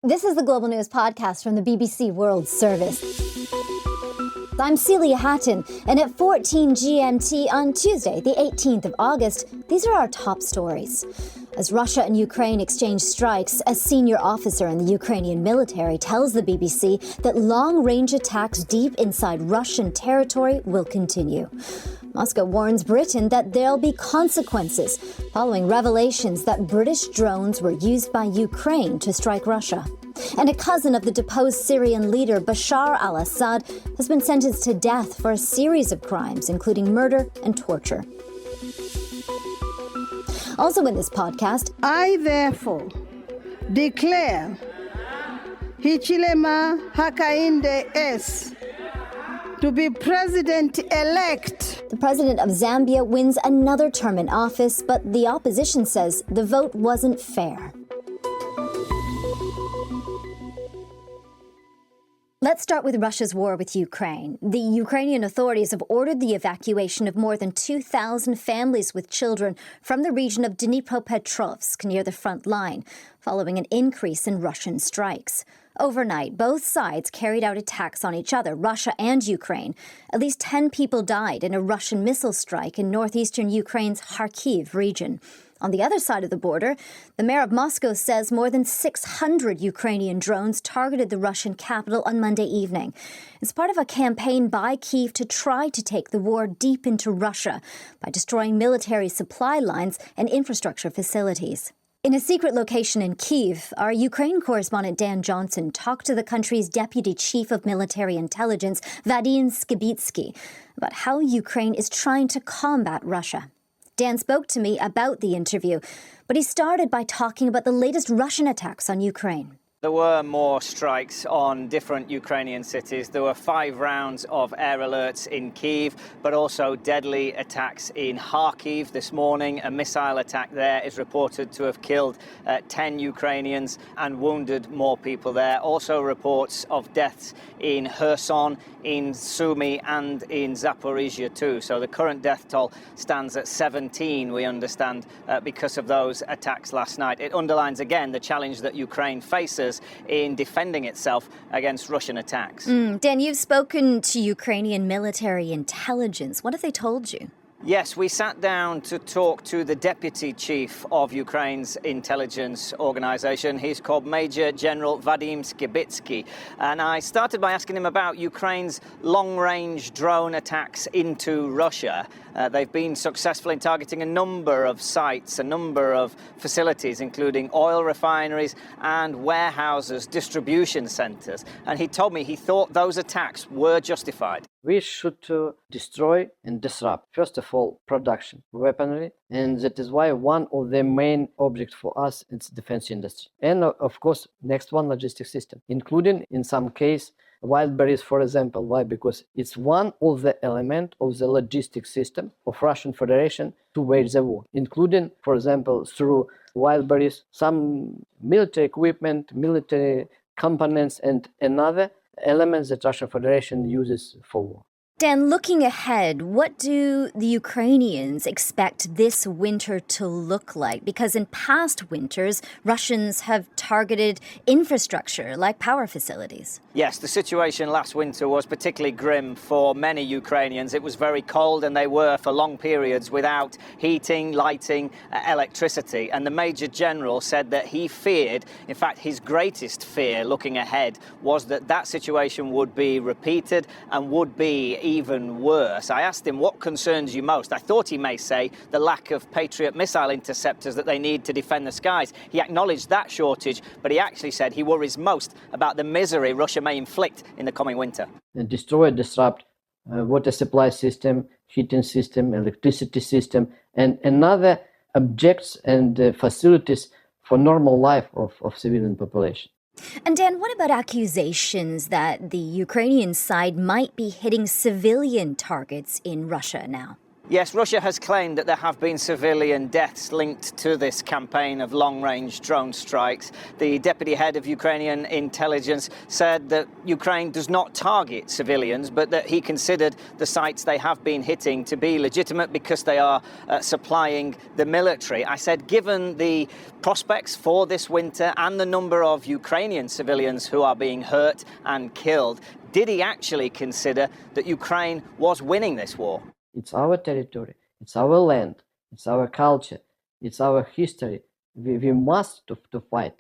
This is the Global News Podcast from the BBC World Service. I'm Celia Hatton, and at 14 GMT on Tuesday, the 18th of August, these are our top stories. As Russia and Ukraine exchange strikes, a senior officer in the Ukrainian military tells the BBC that long-range attacks deep inside Russian territory will continue. Moscow warns Britain that there'll be consequences following revelations that British drones were used by Ukraine to strike Russia. And a cousin of the deposed Syrian leader Bashar al-Assad has been sentenced to death for a series of crimes, including murder and torture. Also in this podcast, I therefore declare Hichilema Hakainde S. to be president-elect. The president of Zambia wins another term in office, but the opposition says the vote wasn't fair. Let's start with Russia's war with Ukraine. The Ukrainian authorities have ordered the evacuation of more than 2,000 families with children from the region of Dnipropetrovsk near the front line, following an increase in Russian strikes. Overnight, both sides carried out attacks on each other, Russia and Ukraine. At least 10 people died in a Russian missile strike in northeastern Ukraine's Kharkiv region. On the other side of the border, the mayor of Moscow says more than 600 Ukrainian drones targeted the Russian capital on Monday evening. It's part of a campaign by Kyiv to try to take the war deep into Russia by destroying military supply lines and infrastructure facilities. In a secret location in Kyiv, our Ukraine correspondent Dan Johnson talked to the country's deputy chief of military intelligence, Vadim Skibitsky, about how Ukraine is trying to combat Russia. Dan spoke to me about the interview, but he started by talking about the latest Russian attacks on Ukraine. There were more strikes on different Ukrainian cities. There were 5 rounds of air alerts in Kyiv, but also deadly attacks in Kharkiv this morning. A missile attack there is reported to have killed 10 Ukrainians and wounded more people there. Also reports of deaths in Kherson, in Sumy and in Zaporizhia too. So the current death toll stands at 17, we understand, because of those attacks last night. It underlines again the challenge that Ukraine faces in defending itself against Russian attacks. Dan, you've spoken to Ukrainian military intelligence. What have they told you? Yes, we sat down to talk to the deputy chief of Ukraine's intelligence organization. He's called Major General Vadim Skibitsky. And I started by asking him about Ukraine's long-range drone attacks into Russia. They've been successful in targeting a number of sites, a number of facilities, including oil refineries and warehouses, distribution centers. And he told me he thought those attacks were justified. We should destroy and disrupt, first of all, production, weaponry, and that is why one of the main objects for us is defense industry. And of course, next one, logistics system, including in some case, wild berries, for example. Why? Because it's one of the elements of the logistics system of Russian Federation to wage the war, including, for example, through wild berries, some military equipment, military components, and another elements that Russian Federation uses for war. Dan, looking ahead, what do the Ukrainians expect this winter to look like? Because in past winters, Russians have targeted infrastructure like power facilities. Yes, the situation last winter was particularly grim for many Ukrainians. It was very cold and they were for long periods without heating, lighting, electricity. And the Major General said that he feared, in fact, his greatest fear looking ahead was that that situation would be repeated and would be even worse. I asked him what concerns you most. I thought he may say the lack of Patriot missile interceptors that they need to defend the skies. He acknowledged that shortage, but he actually said he worries most about the misery Russia may inflict in the coming winter. And destroy, disrupt water supply system, heating system, electricity system, and another objects and facilities for normal life of civilian population. And Dan, what about accusations that the Ukrainian side might be hitting civilian targets in Russia now? Yes, Russia has claimed that there have been civilian deaths linked to this campaign of long-range drone strikes. The deputy head of Ukrainian intelligence said that Ukraine does not target civilians, but that he considered the sites they have been hitting to be legitimate because they are supplying the military. I said, given the prospects for this winter and the number of Ukrainian civilians who are being hurt and killed, did he actually consider that Ukraine was winning this war? It's our territory, it's our land, it's our culture, it's our history. We must to fight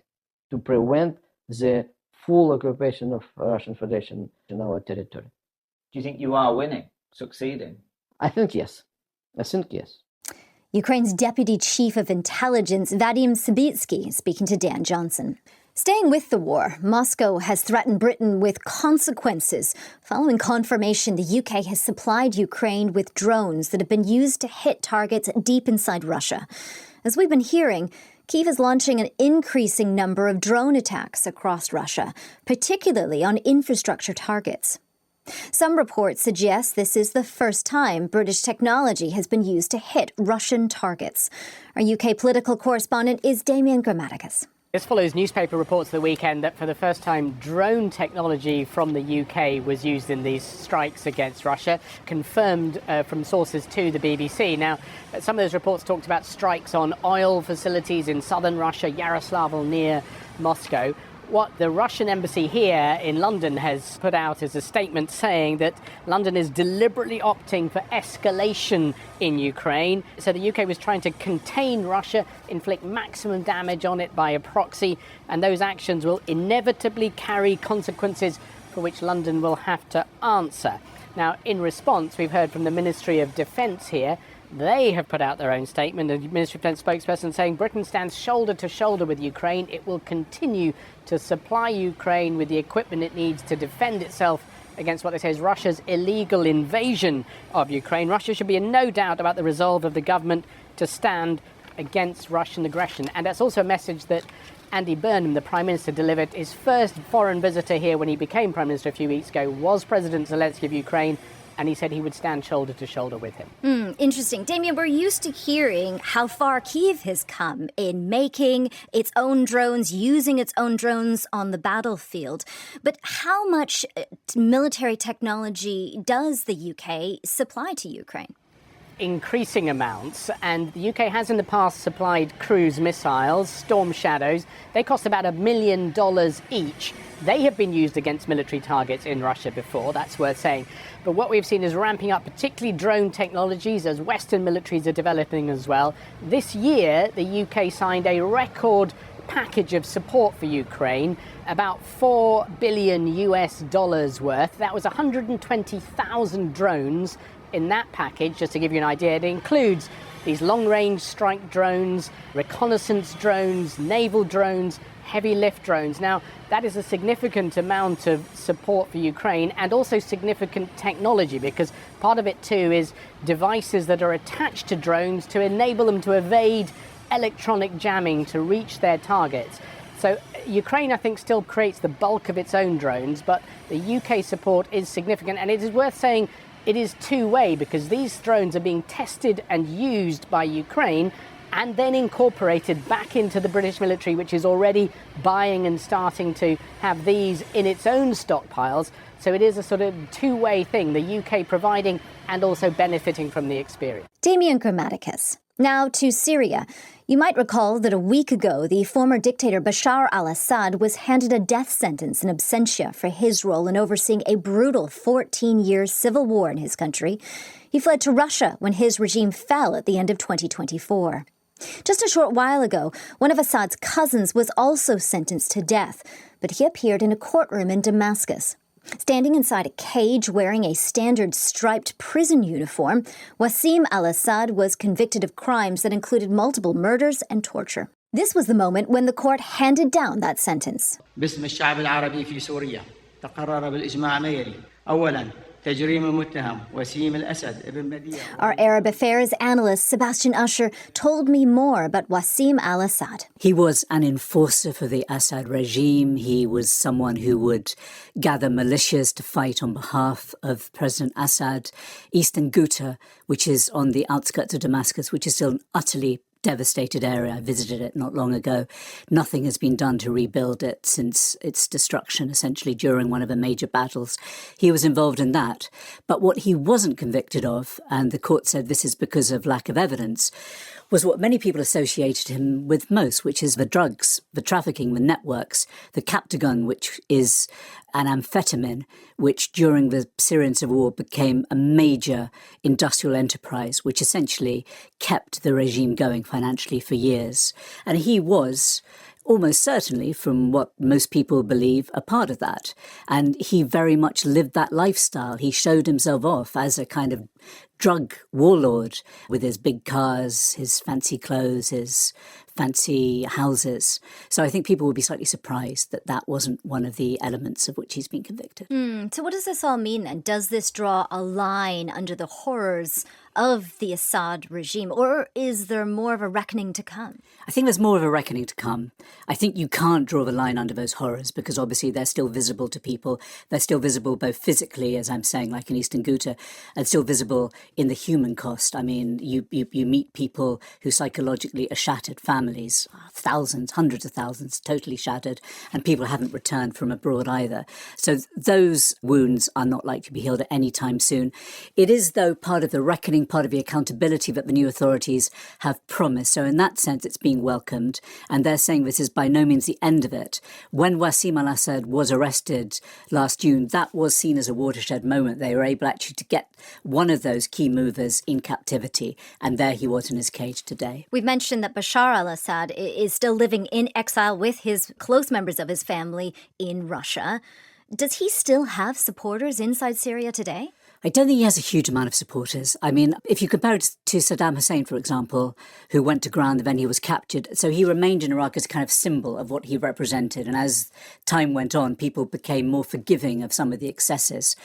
to prevent the full occupation of Russian Federation in our territory. Do you think you are winning, succeeding? I think yes. Ukraine's Deputy Chief of Intelligence, Vadim Sabitsky, speaking to Dan Johnson. Staying with the war, Moscow has threatened Britain with consequences following confirmation the UK has supplied Ukraine with drones that have been used to hit targets deep inside Russia. As we've been hearing, Kyiv is launching an increasing number of drone attacks across Russia, particularly on infrastructure targets. Some reports suggest this is the first time British technology has been used to hit Russian targets. Our UK political correspondent is Damian Grammaticus. This follows newspaper reports of the weekend that for the first time drone technology from the UK was used in these strikes against Russia, confirmed from sources to the BBC. Now, some of those reports talked about strikes on oil facilities in southern Russia, Yaroslavl near Moscow. What the Russian embassy here in London has put out is a statement saying that London is deliberately opting for escalation in Ukraine. So the UK was trying to contain Russia, inflict maximum damage on it by a proxy, and those actions will inevitably carry consequences for which London will have to answer. Now, in response, we've heard from the Ministry of Defence here. They have put out their own statement. The Ministry of Defence spokesperson saying Britain stands shoulder to shoulder with Ukraine. It will continue to supply Ukraine with the equipment it needs to defend itself against what they say is Russia's illegal invasion of Ukraine. Russia should be in no doubt about the resolve of the government to stand against Russian aggression. And that's also a message that Andy Burnham, the Prime Minister, delivered. His first foreign visitor here when he became Prime Minister a few weeks ago was President Zelensky of Ukraine. And he said he would stand shoulder to shoulder with him. Interesting. Damien, we're used to hearing how far Kyiv has come in making its own drones, using its own drones on the battlefield. But how much military technology does the UK supply to Ukraine? Increasing amounts, and the UK has in the past supplied cruise missiles, Storm Shadows. They cost about $1 million each. They have been used against military targets in Russia before, that's worth saying. But what we've seen is ramping up particularly drone technologies as Western militaries are developing as well. This year, the UK signed a record package of support for Ukraine, about $4 billion worth. That was 120,000 drones in that package, just to give you an idea. It includes these long-range strike drones, reconnaissance drones, naval drones, heavy lift drones. Now, that is a significant amount of support for Ukraine and also significant technology, because part of it too is devices that are attached to drones to enable them to evade electronic jamming to reach their targets. So Ukraine, I think, still creates the bulk of its own drones, but the UK support is significant. And it is worth saying it is two-way, because these drones are being tested and used by Ukraine and then incorporated back into the British military, which is already buying and starting to have these in its own stockpiles. So it is a sort of two-way thing, the UK providing and also benefiting from the experience. Damian Grammaticus. Now to Syria. You might recall that a week ago, the former dictator Bashar al-Assad was handed a death sentence in absentia for his role in overseeing a brutal 14-year civil war in his country. He fled to Russia when his regime fell at the end of 2024. Just a short while ago, one of Assad's cousins was also sentenced to death, but he appeared in a courtroom in Damascus. Standing inside a cage wearing a standard striped prison uniform, Wassim al-Assad was convicted of crimes that included multiple murders and torture. This was the moment when the court handed down that sentence. باسم الشعب العربي في سوريا تقرر بالإجماع ما يلي. أولاً Our Arab affairs analyst, Sebastian Usher, told me more about Wasim al-Assad. He was an enforcer for the Assad regime. He was someone who would gather militias to fight on behalf of President Assad. Eastern Ghouta, which is on the outskirts of Damascus, which is still an utterly devastated area. I visited it not long ago. Nothing has been done to rebuild it since its destruction, essentially during one of the major battles. He was involved in that. But what he wasn't convicted of, and the court said this is because of lack of evidence, was what many people associated him with most, which is the drugs, the trafficking, the networks, the Captagon, which is an amphetamine, which during the Syrian civil war became a major industrial enterprise, which essentially kept the regime going financially for years. And he was almost certainly, from what most people believe, a part of that. And he very much lived that lifestyle. He showed himself off as a kind of drug warlord with his big cars, his fancy clothes, his fancy houses. So I think people would be slightly surprised that that wasn't one of the elements of which he's been convicted. So what does this all mean then? Does this draw a line under the horrors of the Assad regime, or is there more of a reckoning to come? I think there's more of a reckoning to come. I think you can't draw the line under those horrors because obviously they're still visible to people. They're still visible both physically, as I'm saying, like in Eastern Ghouta, and still visible in the human cost. I mean, you meet people who psychologically are shattered, families, thousands, hundreds of thousands, totally shattered, and people haven't returned from abroad either. So those wounds are not likely to be healed at any time soon. It is, though, part of the reckoning, part of the accountability that the new authorities have promised. So in that sense, it's being welcomed. And they're saying this is by no means the end of it. When Wasim al-Assad was arrested last June, that was seen as a watershed moment. They were able actually to get one of those key movers in captivity. And there he was in his cage today. We've mentioned that Bashar al-Assad is still living in exile with his close members of his family in Russia. Does he still have supporters inside Syria today? I don't think he has a huge amount of supporters. I mean, if you compare it to Saddam Hussein, for example, who went to ground and then he was captured. So he remained in Iraq as a kind of symbol of what he represented. And as time went on, people became more forgiving of some of the excesses.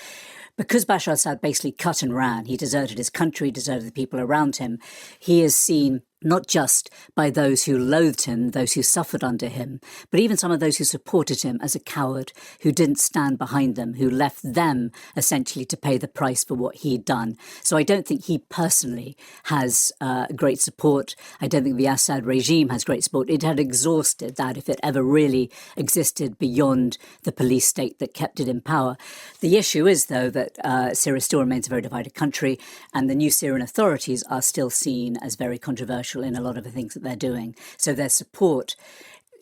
Because Bashar al-Assad basically cut and ran, he deserted his country, deserted the people around him, he is seen not just by those who loathed him, those who suffered under him, but even some of those who supported him as a coward, who didn't stand behind them, who left them essentially to pay the price for what he'd done. So I don't think he personally has great support. I don't think the Assad regime has great support. It had exhausted that if it ever really existed beyond the police state that kept it in power. The issue is, though, that Syria still remains a very divided country, and the new Syrian authorities are still seen as very controversial in a lot of the things that they're doing. So there's support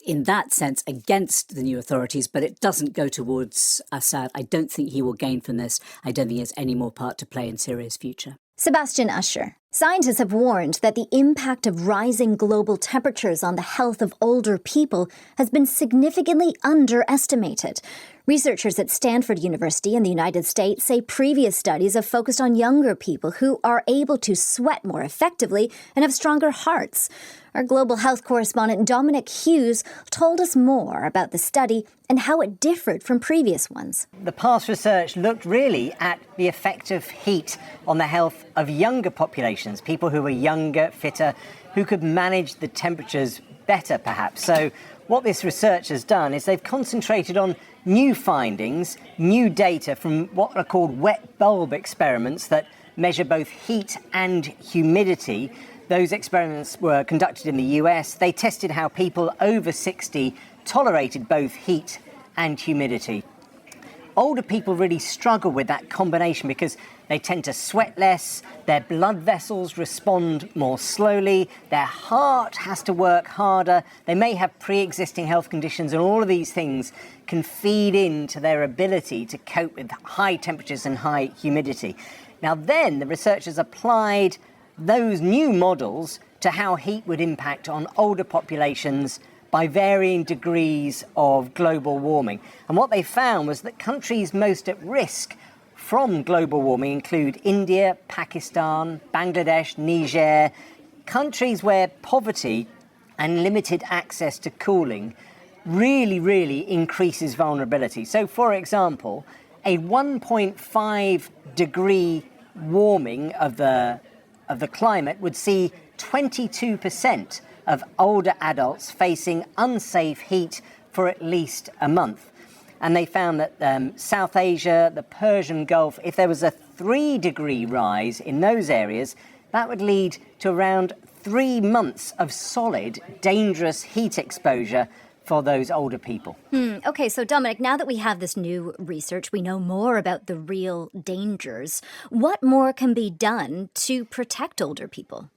in that sense against the new authorities, but it doesn't go towards Assad. I don't think he will gain from this. I don't think he has any more part to play in Syria's future. Sebastian Usher. Scientists have warned that the impact of rising global temperatures on the health of older people has been significantly underestimated. Researchers at Stanford University in the United States say previous studies have focused on younger people who are able to sweat more effectively and have stronger hearts. Our global health correspondent Dominic Hughes told us more about the study and how it differed from previous ones. The past research looked really at the effect of heat on the health of younger populations, people who were younger, fitter, who could manage the temperatures better, perhaps. So what this research has done is they've concentrated on new findings, new data from what are called wet bulb experiments that measure both heat and humidity. Those experiments were conducted in the US. They tested how people over 60 tolerated both heat and humidity. Older people really struggle with that combination because they tend to sweat less, their blood vessels respond more slowly, their heart has to work harder, they may have pre-existing health conditions, and all of these things can feed into their ability to cope with high temperatures and high humidity. Now then, the researchers applied those new models to how heat would impact on older populations by varying degrees of global warming. And what they found was that countries most at risk from global warming include India, Pakistan, Bangladesh, Niger, countries where poverty and limited access to cooling really increases vulnerability. So, for example, a 1.5 degree warming of the climate would see 22% of older adults facing unsafe heat for at least a month. And they found that South Asia, the Persian Gulf, if there was a 3-degree rise in those areas, that would lead to around 3 months of solid, dangerous heat exposure for those older people. Okay, so Dominic, now that we have this new research, we know more about the real dangers. What more can be done to protect older people?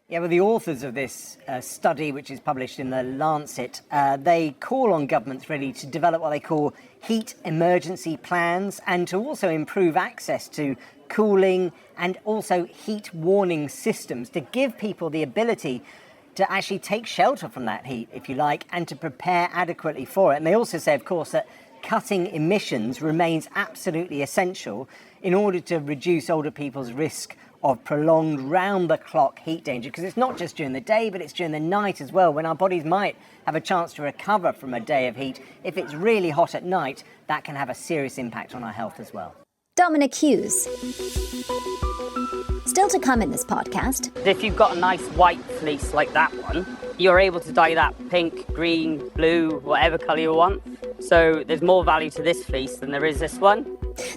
Yeah, well, the authors of this study, which is published in The Lancet, they call on governments really to develop what they call heat emergency plans and to also improve access to cooling and also heat warning systems to give people the ability to actually take shelter from that heat, if you like, and to prepare adequately for it. And they also say, of course, that cutting emissions remains absolutely essential in order to reduce older people's risk of prolonged round-the-clock heat danger, because it's not just during the day, but it's during the night as well, when our bodies might have a chance to recover from a day of heat. If it's really hot at night, that can have a serious impact on our health as well. Dominic Hughes. Still to come in this podcast. If you've got a nice white fleece like that one, you're able to dye that pink, green, blue, whatever colour you want. So there's more value to this fleece than there is this one.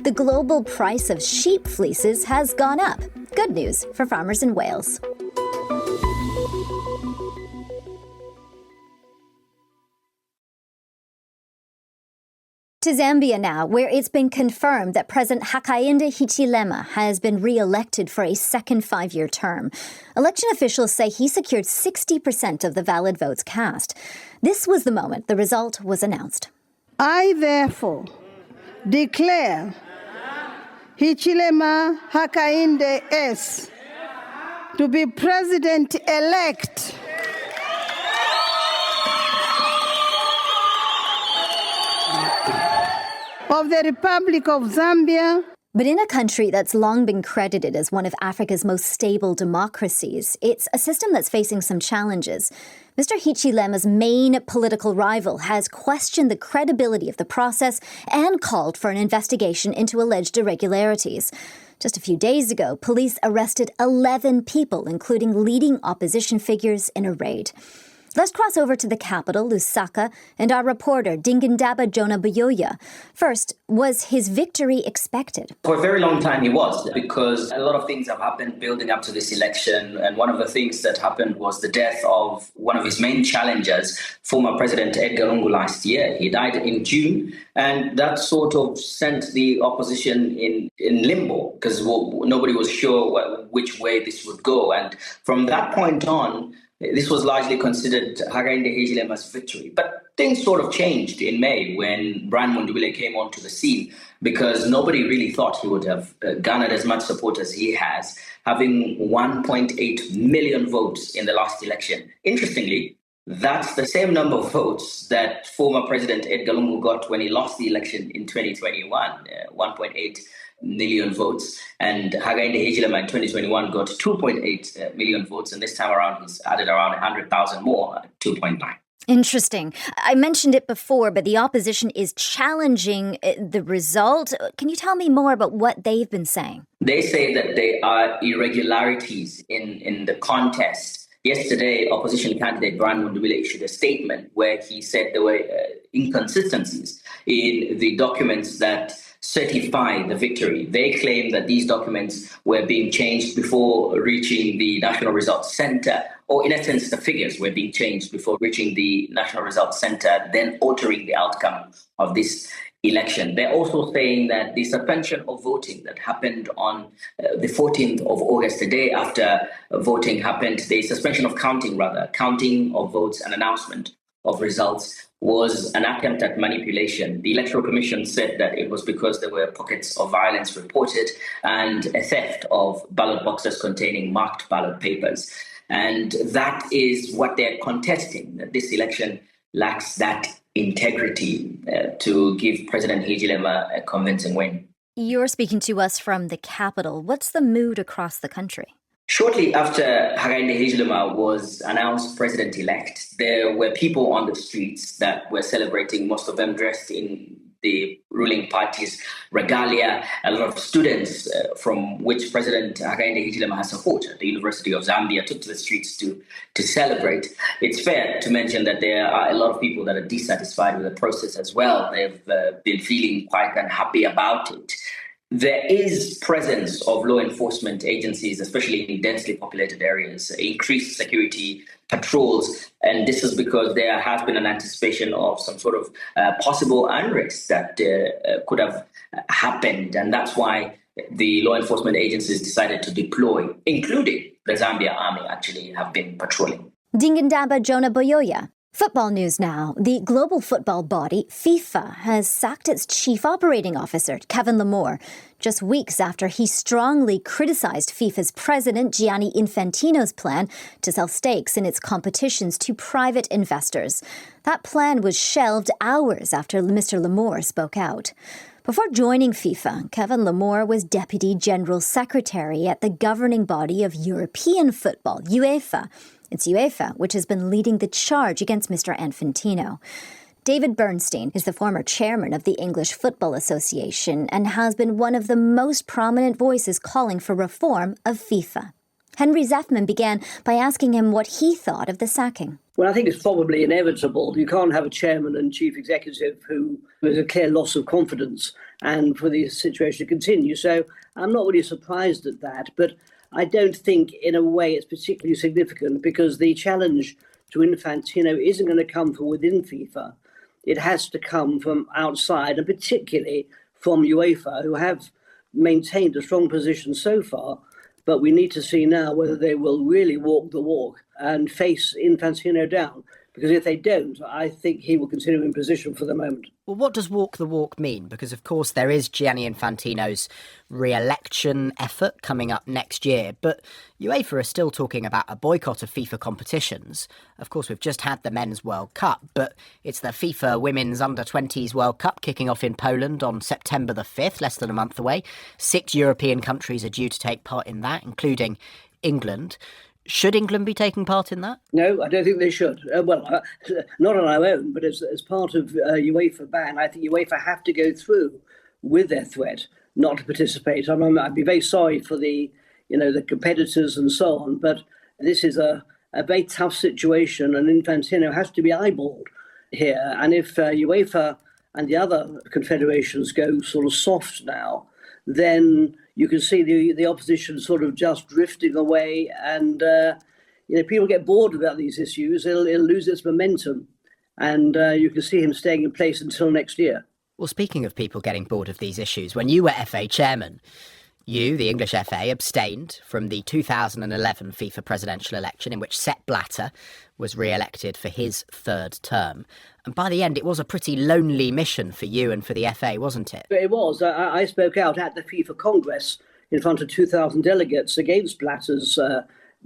The global price of sheep fleeces has gone up. Good news for farmers in Wales. To Zambia now, where it's been confirmed that President Hakainde Hichilema has been re-elected for a second 5-year term. Election officials say he secured 60% of the valid votes cast. This was the moment the result was announced. I therefore declare Hichilema Hakainde S. to be President-elect of the Republic of Zambia. But in a country that's long been credited as one of Africa's most stable democracies, it's a system that's facing some challenges. Mr. Hichilema's main political rival has questioned the credibility of the process and called for an investigation into alleged irregularities. Just a few days ago, police arrested 11 people, including leading opposition figures, in a raid. Let's cross over to the capital, Lusaka, and our reporter, Dingindaba Jonah Buyoya. First, was his victory expected? For a very long time, he was, because a lot of things have happened building up to this election. And one of the things that happened was the death of one of his main challengers, former President Edgar Lungu, last year. He died in June, and that sort of sent the opposition in limbo, because nobody was sure which way this would go. And from that point on, this was largely considered Hakainde Hichilema's victory. But things sort of changed in May when Brian Mundubile came onto the scene, because nobody really thought he would have garnered as much support as he has, having 1.8 million votes in the last election. Interestingly, that's the same number of votes that former President Edgar Lungu got when he lost the election in 2021, 1.8 million votes. And Hakainde Hichilema in 2021 got 2.8 million votes. And this time around, he's added around 100,000 more, 2.9. Interesting. I mentioned it before, but the opposition is challenging the result. Can you tell me more about what they've been saying? They say that there are irregularities in the contest. Yesterday, opposition candidate Brian Mundubile issued a statement where he said there were inconsistencies in the documents that certify the victory. They claim that these documents were being changed before reaching the National Results Center, or in essence, the figures were being changed before reaching the National Results Center, then altering the outcome of this election. They're also saying that the suspension of voting that happened on the 14th of August, the day after voting happened, the suspension of counting of votes and announcement of results, was an attempt at manipulation. The Electoral Commission said that it was because there were pockets of violence reported and a theft of ballot boxes containing marked ballot papers. And that is what they're contesting, that this election lacks that integrity to give President Hichilema a convincing win. You're speaking to us from the capital. What's the mood across the country? Shortly after Hakainde Hichilema was announced president-elect, there were people on the streets that were celebrating, most of them dressed in the ruling party's regalia. A lot of students from which President Hakainde Hichilema has support at the University of Zambia took to the streets to celebrate. It's fair to mention that there are a lot of people that are dissatisfied with the process as well. They've been feeling quite unhappy about it. There is presence of law enforcement agencies, especially in densely populated areas, increased security patrols, and this is because there has been an anticipation of some sort of possible unrest that could have happened, and that's why the law enforcement agencies decided to deploy, including the Zambia Army, actually have been patrolling. Dingandaba Jonah Boyoya. Football news now. The global football body, FIFA, has sacked its chief operating officer, Kevin Lamore, just weeks after he strongly criticized FIFA's president, Gianni Infantino's plan to sell stakes in its competitions to private investors. That plan was shelved hours after Mr. Lamore spoke out. Before joining FIFA, Kevin Lamore was Deputy General Secretary at the governing body of European football, UEFA. It's UEFA which has been leading the charge against Mr. Infantino. David Bernstein is the former chairman of the English Football Association and has been one of the most prominent voices calling for reform of FIFA. Henry Zeffman began by asking him what he thought of the sacking. Well, I think it's probably inevitable. You can't have a chairman and chief executive who has a clear loss of confidence and for the situation to continue. So I'm not really surprised at that, but I don't think in a way it's particularly significant because the challenge to Infantino isn't going to come from within FIFA. It has to come from outside, and particularly from UEFA, who have maintained a strong position so far. But we need to see now whether they will really walk the walk and face Infantino down. Because if they don't, I think he will continue in position for the moment. Well, what does walk the walk mean? Because, of course, there is Gianni Infantino's re-election effort coming up next year. But UEFA are still talking about a boycott of FIFA competitions. Of course, we've just had the Men's World Cup, but it's the FIFA Women's Under-20s World Cup kicking off in Poland on September the 5th, less than a month away. 6 European countries are due to take part in that, including England. Should England be taking part in that? No, I don't think they should. Not on our own, but as part of UEFA ban, I think UEFA have to go through with their threat not to participate. I'd be very sorry for the competitors and so on, but this is a very tough situation, and Infantino has to be eyeballed here. And if UEFA and the other confederations go sort of soft now, then you can see the opposition sort of just drifting away, and people get bored about these issues. It'll lose its momentum, and you can see him staying in place until next year. Well, speaking of people getting bored of these issues, when you were FA chairman, you, the English FA, abstained from the 2011 FIFA presidential election in which Sepp Blatter was re-elected for his third term. And by the end, it was a pretty lonely mission for you and for the FA, wasn't it? It was. I spoke out at the FIFA Congress in front of 2,000 delegates against Blatter's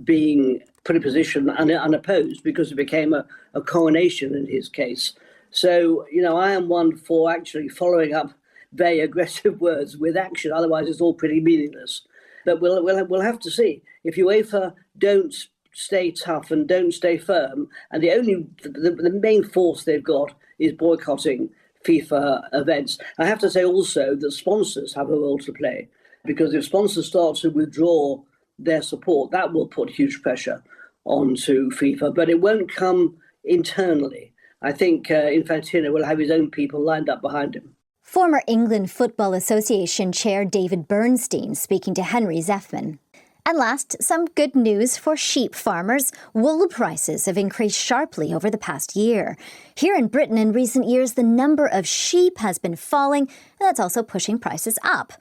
being put in position unopposed because it became a coronation in his case. So, I am one for actually following up very aggressive words with action. Otherwise, it's all pretty meaningless. But we'll have to see. If UEFA don't stay tough and don't stay firm, and the main force they've got is boycotting FIFA events. I have to say also that sponsors have a role to play, because if sponsors start to withdraw their support, that will put huge pressure onto FIFA, but it won't come internally. I think Infantino will have his own people lined up behind him. Former England Football Association Chair David Bernstein speaking to Henry Zeffman. And last, some good news for sheep farmers. Wool prices have increased sharply over the past year. Here in Britain in recent years, the number of sheep has been falling, and that's also pushing prices up.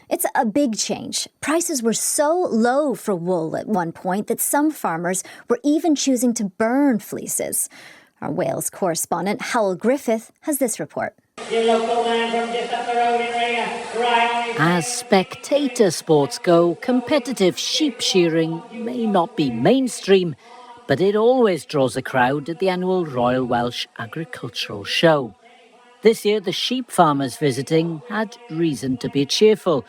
It's a big change. Prices were so low for wool at one point that some farmers were even choosing to burn fleeces. Our Wales correspondent Howell Griffith has this report. As spectator sports go, competitive sheep shearing may not be mainstream, but it always draws a crowd at the annual Royal Welsh Agricultural Show. This year, the sheep farmers visiting had reason to be cheerful.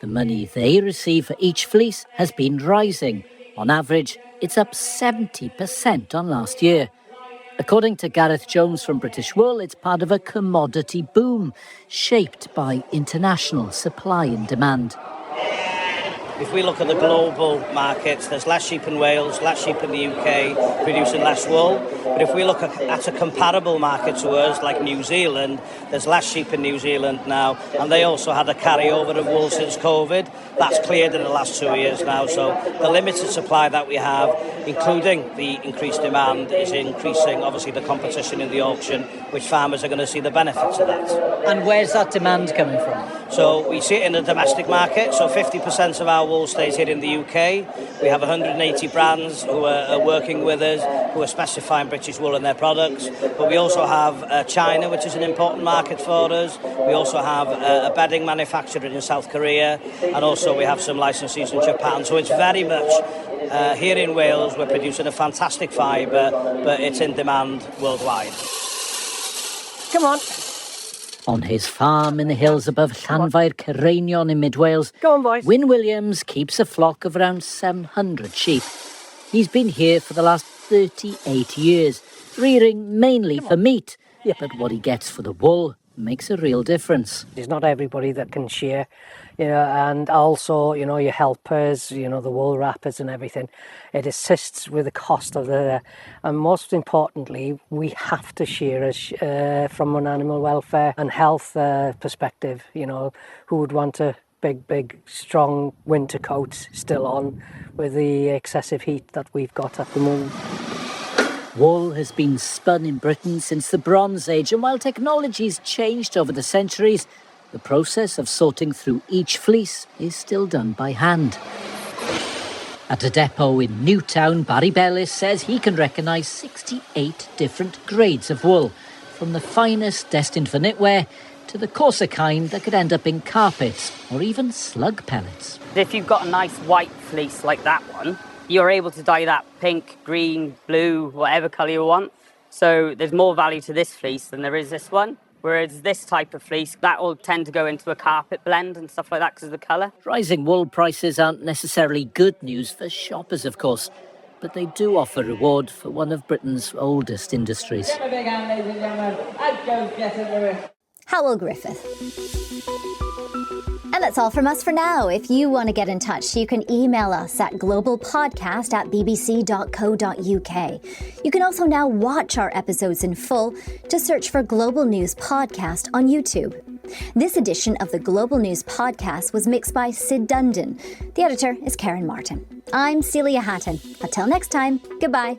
The money they receive for each fleece has been rising. On average, it's up 70% on last year. According to Gareth Jones from British Wool, it's part of a commodity boom shaped by international supply and demand. If we look at the global markets, there's less sheep in Wales, less sheep in the UK, producing less wool. But if we look at a comparable market to us, like New Zealand, there's less sheep in New Zealand now, and they also had a carryover of wool since COVID. That's cleared in the last 2 years now, so the limited supply that we have, including the increased demand, is increasing, obviously, the competition in the auction, which farmers are going to see the benefits of that. And where's that demand coming from? So we see it in the domestic market, so 50% of our wool stays here in the UK. We have 180 brands who are working with us, who are specifying British wool in their products. But we also have China, which is an important market for us. We also have a bedding manufacturer in South Korea, and also we have some licensees in Japan. So it's very much here in Wales, we're producing a fantastic fibre, but it's in demand worldwide. Come on. On his farm in the hills above Llanfair Cerreinion in mid-Wales, Go on, boys. Wyn Williams keeps a flock of around 700 sheep. He's been here for the last 38 years, rearing mainly for meat. But what he gets for the wool makes a real difference. It's not everybody that can share, and also, your helpers, the wool wrappers and everything. It assists with the cost of and most importantly, we have to share from an animal welfare and health perspective, who would want a big, strong winter coat still on with the excessive heat that we've got at the moment. Wool has been spun in Britain since the Bronze Age, and while technology's changed over the centuries, the process of sorting through each fleece is still done by hand. At a depot in Newtown, Barry Bellis says he can recognise 68 different grades of wool, from the finest destined for knitwear to the coarser kind that could end up in carpets or even slug pellets. If you've got a nice white fleece like that one, you're able to dye that pink, green, blue, whatever colour you want. So there's more value to this fleece than there is this one. Whereas this type of fleece, that will tend to go into a carpet blend and stuff like that because of the colour. Rising wool prices aren't necessarily good news for shoppers, of course, but they do offer reward for one of Britain's oldest industries. Howell Griffith. And that's all from us for now. If you want to get in touch, you can email us at globalpodcast@bbc.co.uk. You can also now watch our episodes in full. Just search for Global News Podcast on YouTube. This edition of the Global News Podcast was mixed by Sid Dundon. The editor is Karen Martin. I'm Celia Hatton. Until next time, goodbye.